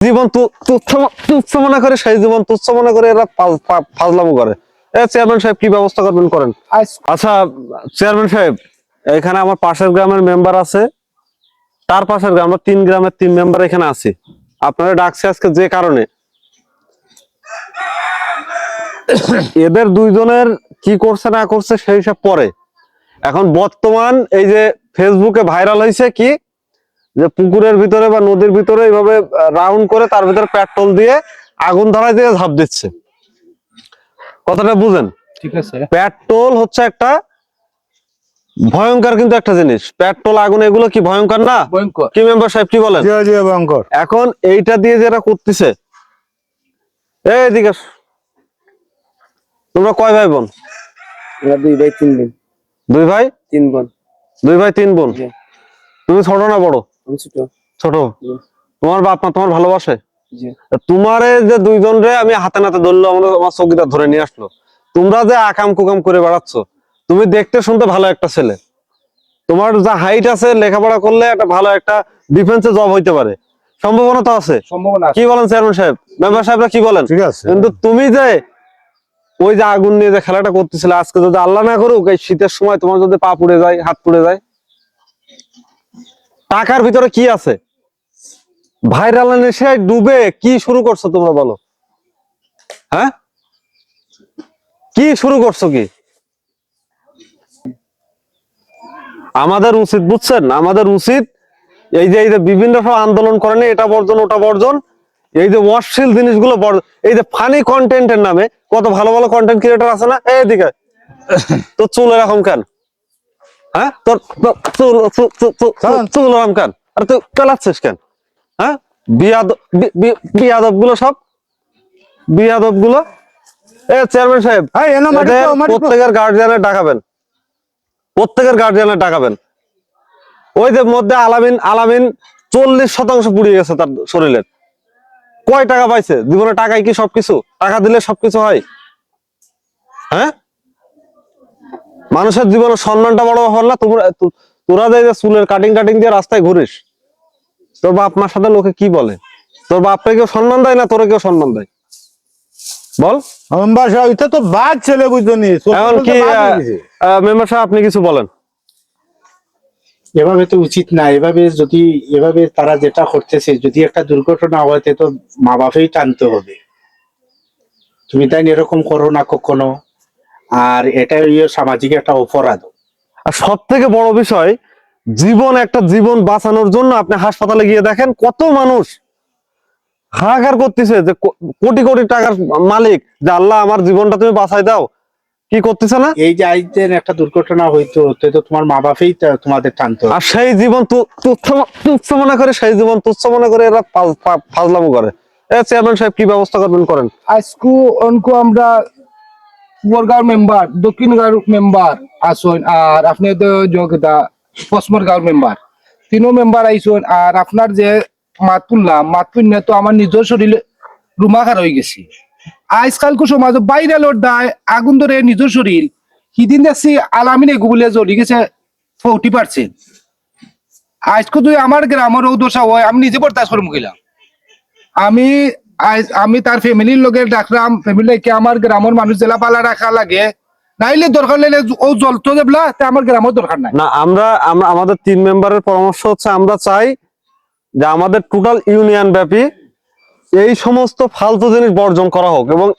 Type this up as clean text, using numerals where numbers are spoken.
জীবন তুচ্ছ মনে করে, সেই জীবন তুচ্ছ মনে করে এরা ফাজলামো করে। চেয়ারম্যান সাহেব কি ব্যবস্থা করবেন করেন। আচ্ছা চেয়ারম্যান সাহেব, এখানে আমার পাশের গ্রামের মেম্বার আছে, তার পাশের গ্রাম, আমরা 3 গ্রামের 3 মেম্বার এখানে আছি। আপনারা ডাকছে আজকে যে কারণে, এদের দুইজনের কি করছে না করছে সেই সব পরে। এখন বর্তমান এই যে ফেসবুকে ভাইরাল হয়েছে কি, যে পুকুরের ভিতরে বা নদীর ভিতরে এইভাবে রাউন্ড করে তার ভিতরে পেট্রোল দিয়ে আগুন ধরায় দিয়ে ঝাঁপ দিচ্ছে। কথাটা বুঝেন? ঠিক আছে, পেট্রোল হচ্ছে একটা ভয়ঙ্কর কিন্তু একটা জিনিস। পেট্রোল, আগুন, এগুলো কি ভয়ঙ্কর না? কি মেম্বার সাহেব কি বলেন? ভয়ঙ্কর। এখন এইটা দিয়ে যারা করতেছে, এইদিকে তোমরা কয় ভাই বোন? 2 ভাই 3 বোন। 2 ভাই 3 বোন। 2 ভাই 3 বোন। তুমি ছোট না বড়? আমি ছোট। ছোট। তোমার বাপ মা তোমার ভালোবাসে? তোমারে যে দুইজন রে আমি হাতে নাতে ধরলো, আমার চৌকিদার ধরে নিয়ে আসলো, তোমরা যে আকাম কুকাম করে বেড়াচ্ছ। তুমি দেখতে শুনতে ভালো একটা ছেলে, তোমার যা হাইট আছে, লেখাপড়া করলে একটা ভালো একটা ডিফেন্সে জব হইতে পারে, সম্ভাবনা তো আছে। কি বলেন চেয়ারম্যান সাহেব, মেম্বার সাহেবরা কি বলেন? ঠিক আছে, কিন্তু তুমি যে ওই যে আগুন নিয়ে যে খেলাটা করতেছিলে, আজকে যদি আল্লাহ না করুক এই শীতের সময় তোমার যদি পা পুড়ে যায়, হাত পুড়ে যায়, টাকার ভিতরে কি আছে? ভাইরাল নেশায় ডুবে কি শুরু করছো তোমরা বলো? হ্যাঁ, কি শুরু করছো কি? আমাদের উচিত, বুঝছেন, আমাদের উচিত এই যে বিভিন্ন সব আন্দোলন করেনি, এটা বর্জন ওটা বর্জন, এই যে অশ্লীল জিনিসগুলো, এই যে ফানি কন্টেন্টের নামে কত ভালো ভালো কন্টেন্ট ক্রিয়েটর আছে না, এইদিকে তোর চুল এরকম কেন? হ্যাঁ, তোর চুল এরকম কেন? আর তুই চালাচ্ছিস কেন? হ্যাঁ, বিয়াদব গুলো, সব বিয়াদব গুলো। চেয়ারম্যান সাহেব, প্রত্যেকের গার্জিয়ানের ডাকাবেন, প্রত্যেকের গার্জিয়ানের ডাকাবেন। ওই যে মধ্যে আলামিন 40% পুড়িয়ে গেছে তার শরীরের। কয় টাকা পাইছে জীবনে? টাকায় কি সবকিছু? টাকা দিলে সবকিছু হয়? হ্যাঁ, মানুষের জীবনে সম্মানটা বড় ব্যাপার না? তোরা যে চুলের কাটিং দিয়ে রাস্তায় ঘুরিস, তোর বাপ মার সাথে লোকে কি বলে? তোর বাপকে কেউ সম্মান দেয় না, তোরে কেউ সম্মান দেয়? বল। এটা তো বাদ ছেলে, বুঝলি? এখন কি মেম্বার সাহেব আপনি কিছু বলেন? এভাবে তো উচিত না। এভাবে তারা যেটা করতেছে, যদি একটা দুর্ঘটনা হয় তো মা বাপেই টানতে হবে। তুমি তাই এরকম করো না কখনো। আর এটা সামাজিক একটা অপরাধ। আর সব থেকে বড় বিষয়, একটা জীবন বাঁচানোর জন্য আপনি হাসপাতালে গিয়ে দেখেন কত মানুষ হাহাকার করতেছে, যে কোটি কোটি টাকার মালিক, যে আল্লাহ আমার জীবনটা তুমি বাঁচাই দাও, কি করতেছে না? এই যে আইতেন একটা দুর্ঘটনা হইতো, তো তোমার মা বাপেই তোমাদের টানতো। আর সেই জীবন তুচ্ছ মনে করে, সেই জীবন তুচ্ছ মনে করে এরা ফাজলামো করে। চেয়ারম্যান সাহেব কি ব্যবস্থা করবেন করেন। আজকু অনকু আমরা পুরগাঁও মেম্বার, দক্ষিণ গাঁও মেম্বার আসুন, আর আপনি তো যোগদা পশ্চিম গাঁও মেম্বার, 3 মেম্বার আইসুন। আর আপনার যে মাত তুললাম, মাত তুললে তো আমার নিজের শরীরে রুমাখার হয়ে গেছি। আজকালকু সমাজ বাইরের দায় আগুন ধরে নিজের শরীর, সেদিন দেখছি আলামিন এগুলো জ্বলি গেছে 40%। আজকে তুই আমার গ্রামের দশা হয়, আমি নিজে বরদাস্ত করে মুখিলাম। আমি তার ফ্যামিলির লোকের ডাকলাম, ফ্যামিলিকে আমার গ্রামের মানুষ জেলা পালা রাখা লাগে, নাইলে দরকার লাগলে ও জলতো দেবলা, তা আমার গ্রামের দরকার নাই। না, আমাদের 3 মেম্বারের পরামর্শ হচ্ছে, আমরা চাই যে আমাদের টোটাল ইউনিয়ন ব্যাপী এই সমস্ত ফালতু জিনিস বর্জন করা হোক, এবং